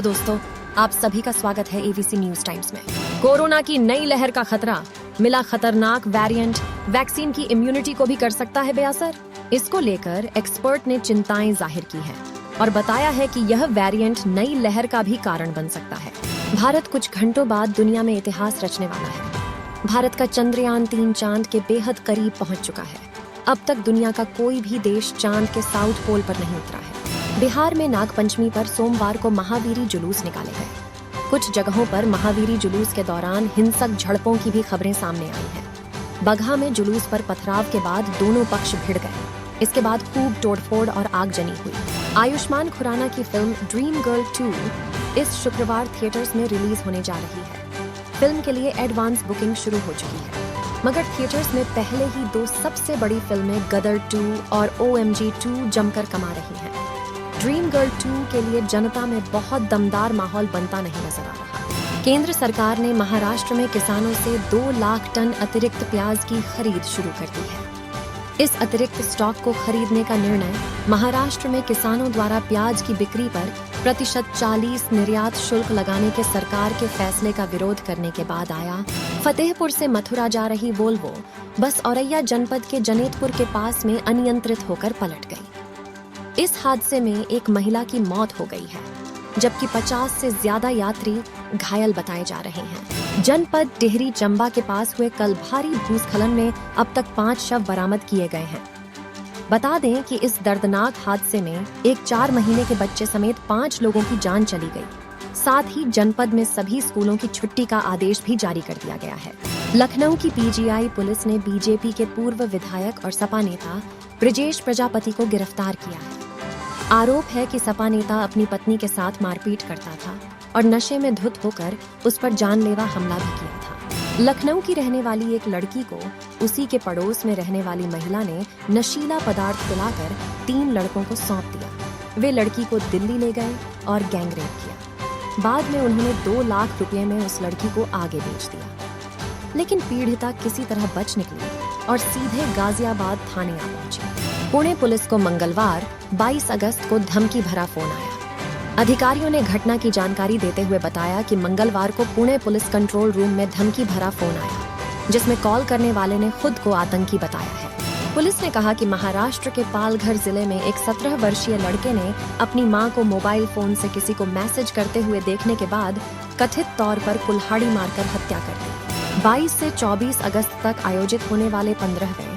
दोस्तों, आप सभी का स्वागत है एबीसी न्यूज टाइम्स में। कोरोना की नई लहर का खतरा, मिला खतरनाक वेरिएंट, वैक्सीन की इम्यूनिटी को भी कर सकता है बेअसर। इसको लेकर एक्सपर्ट ने चिंताएं जाहिर की है और बताया है कि यह वेरिएंट नई लहर का भी कारण बन सकता है। भारत कुछ घंटों बाद दुनिया में इतिहास रचने वाला है। भारत का चंद्रयान 3 चांद के बेहद करीब पहुंच चुका है। अब तक दुनिया का कोई भी देश चांद के साउथ पोल पर नहीं उतरा है। बिहार में नागपंचमी पर सोमवार को महावीरी जुलूस निकाले गए। कुछ जगहों पर महावीरी जुलूस के दौरान हिंसक झड़पों की भी खबरें सामने आई हैं। बगहा में जुलूस पर पथराव के बाद दोनों पक्ष भिड़ गए। इसके बाद खूब तोड़फोड़ और आगजनी हुई। आयुष्मान खुराना की फिल्म ड्रीम गर्ल 2 इस शुक्रवार थिएटर्स में रिलीज होने जा रही है। फिल्म के लिए एडवांस बुकिंग शुरू हो चुकी है, मगर थिएटर्स में पहले ही 2 सबसे बड़ी फिल्में गदर 2 और OMG 2 जमकर कमा रही हैं। ड्रीम गर्ल 2 के लिए जनता में बहुत दमदार माहौल बनता नहीं नजर आ रहा। केंद्र सरकार ने महाराष्ट्र में किसानों से 2 लाख टन अतिरिक्त प्याज की खरीद शुरू कर दी है। इस अतिरिक्त स्टॉक को खरीदने का निर्णय महाराष्ट्र में किसानों द्वारा प्याज की बिक्री पर प्रतिशत 40 निर्यात शुल्क लगाने के सरकार के फैसले का विरोध करने के बाद आया। फतेहपुर से मथुरा जा रही वोल्वो बस औरैया जनपद के जनेतपुर के पास में अनियंत्रित होकर पलट गई। इस हादसे में एक महिला की मौत हो गई है, जबकि 50 से ज्यादा यात्री घायल बताए जा रहे हैं। जनपद टिहरी चंबा के पास हुए कल भारी भूस्खलन में अब तक 5 शव बरामद किए गए हैं। बता दें कि इस दर्दनाक हादसे में एक 4 महीने के बच्चे समेत 5 लोगों की जान चली गई। साथ ही जनपद में सभी स्कूलों की छुट्टी का आदेश भी जारी कर दिया गया है। लखनऊ की PGI पुलिस ने बीजेपी के पूर्व विधायक और सपा नेता ब्रजेश प्रजापति को गिरफ्तार किया है। आरोप है कि सपा नेता अपनी पत्नी के साथ मारपीट करता था और नशे में धुत होकर उस पर जानलेवा हमला भी किया था। लखनऊ की रहने वाली एक लड़की को उसी के पड़ोस में रहने वाली महिला ने नशीला पदार्थ पिलाकर 3 लड़कों को सौंप दिया। वे लड़की को दिल्ली ले गए और गैंगरेप किया। बाद में उन्होंने 2 लाख रुपए में उस लड़की को आगे बेच दिया, लेकिन पीड़िता किसी तरह बच निकली और सीधे गाजियाबाद थाने आ पहुंची। पुणे पुलिस को मंगलवार 22 अगस्त को धमकी भरा फोन आया। अधिकारियों ने घटना की जानकारी देते हुए बताया कि मंगलवार को पुणे पुलिस कंट्रोल रूम में धमकी भरा फोन आया, जिसमें कॉल करने वाले ने खुद को आतंकी बताया है। पुलिस ने कहा कि महाराष्ट्र के पालघर जिले में एक 17 वर्षीय लड़के ने अपनी मां को मोबाइल फोन से किसी को मैसेज करते हुए देखने के बाद कथित तौर पर कुल्हाड़ी मारकर हत्या कर दी। 22 से 24 अगस्त तक आयोजित होने वाले 15वें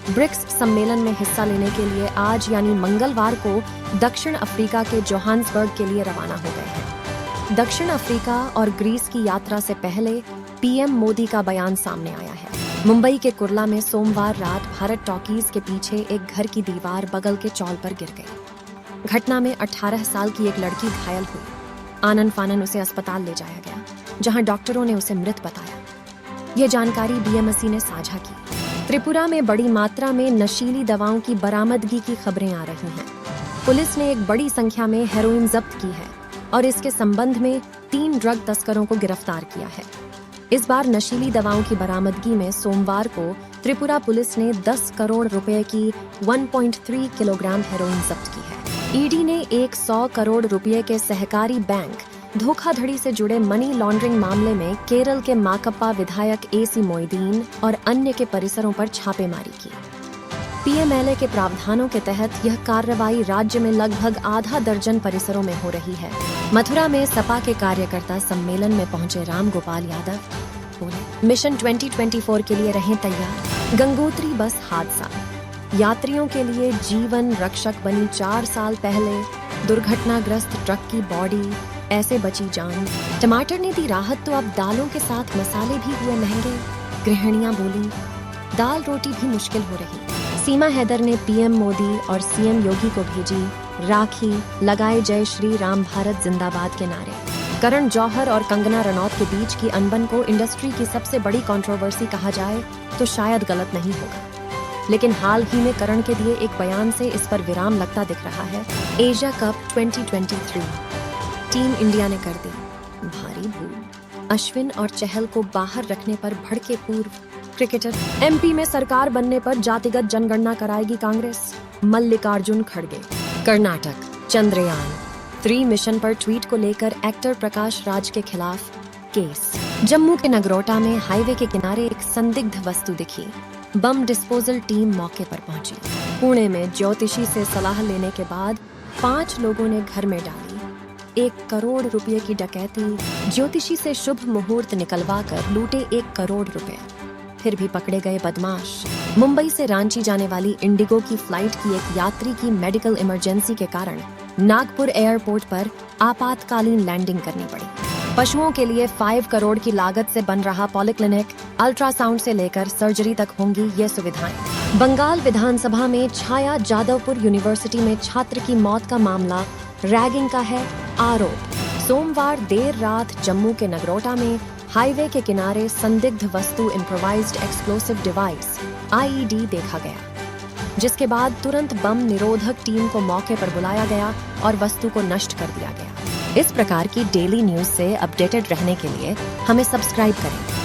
ब्रिक्स सम्मेलन में हिस्सा लेने के लिए आज यानी मंगलवार को दक्षिण अफ्रीका के जोहान्सबर्ग के लिए रवाना हो गए हैं। दक्षिण अफ्रीका और ग्रीस की यात्रा से पहले PM मोदी का बयान सामने आया है। मुंबई के कुर्ला में सोमवार रात भारत टॉकीज के पीछे एक घर की दीवार बगल के चौल पर गिर गई। घटना में 18 साल की एक लड़की घायल हुई। आनन फानन उसे अस्पताल ले जाया गया, जहां डॉक्टरों ने उसे मृत बताया। ये जानकारी BMC ने साझा की। त्रिपुरा में बड़ी मात्रा में नशीली दवाओं की बरामदगी की खबरें आ रही हैं। पुलिस ने एक बड़ी संख्या में हेरोइन जब्त की है और इसके संबंध में 3 ड्रग तस्करों को गिरफ्तार किया है। इस बार नशीली दवाओं की बरामदगी में सोमवार को त्रिपुरा पुलिस ने 10 करोड़ रुपए की 1.3 किलोग्राम हेरोइन जब्त की है। ED ने 100 करोड़ रुपए के सहकारी बैंक धोखाधड़ी से जुड़े मनी लॉन्ड्रिंग मामले में केरल के माकप्पा विधायक AC मोइदीन और अन्य के परिसरों पर छापेमारी की। PMLA के प्रावधानों के तहत यह कार्रवाई राज्य में लगभग आधा दर्जन परिसरों में हो रही है। मथुरा में सपा के कार्यकर्ता सम्मेलन में पहुंचे राम गोपाल यादव बोले, मिशन 2024 के लिए रहें तैयार। गंगोत्री बस हादसा, यात्रियों के लिए जीवन रक्षक बनी 4 साल पहले दुर्घटनाग्रस्त ट्रक की बॉडी, ऐसे बची जान। टमाटर ने दी राहत तो अब दालों के साथ मसाले भी हुए महंगे। गृहिणियां बोली, दाल रोटी भी मुश्किल हो रही। सीमा हैदर ने PM मोदी और CM योगी को भेजी राखी, लगाए जय श्री राम भारत जिंदाबाद के नारे। करण जौहर और कंगना रनौत के बीच की अनबन को इंडस्ट्री की सबसे बड़ी कंट्रोवर्सी कहा जाए तो शायद गलत नहीं होगा, लेकिन हाल ही में करण के दिए एक बयान से इस पर विराम लगता दिख रहा है। एशिया कप 2023 टीम इंडिया ने कर दी भारी भूल। अश्विन और चहल को बाहर रखने पर भड़के पूर्व क्रिकेटर। MP में सरकार बनने पर जातिगत जनगणना कराएगी कांग्रेस, मल्लिकार्जुन खड़गे। कर्नाटक चंद्रयान 3 मिशन पर ट्वीट को लेकर एक्टर प्रकाश राज के खिलाफ केस। जम्मू के नगरोटा में हाईवे के किनारे एक संदिग्ध वस्तु दिखी। बम डिस्पोजल टीम मौके पर पहुंची। पुणे में ज्योतिषी से सलाह लेने के बाद 5 लोगों ने घर में डाली 1 करोड़ रुपए की डकैती। ज्योतिषी से शुभ मुहूर्त निकलवा कर लूटे 1 करोड़ रुपए। फिर भी पकड़े गए बदमाश। मुंबई से रांची जाने वाली इंडिगो की फ्लाइट की एक यात्री की मेडिकल इमरजेंसी के कारण नागपुर एयरपोर्ट पर आपातकालीन लैंडिंग करनी पड़ी। पशुओं के लिए 5 करोड़ की लागत से बन रहा पॉलीक्लिनिक, अल्ट्रासाउंड से लेकर सर्जरी तक होंगी ये सुविधाएं। बंगाल विधानसभा में छाया जादवपुर यूनिवर्सिटी में छात्र की मौत का मामला, रैगिंग का है आरोप। सोमवार देर रात जम्मू के नगरोटा में हाईवे के किनारे संदिग्ध वस्तु इम्प्रोवाइज्ड एक्सप्लोसिव डिवाइस (आईईडी) देखा गया, जिसके बाद तुरंत बम निरोधक टीम को मौके पर बुलाया गया और वस्तु को नष्ट कर दिया गया। इस प्रकार की डेली न्यूज से अपडेटेड रहने के लिए हमें सब्सक्राइब करें।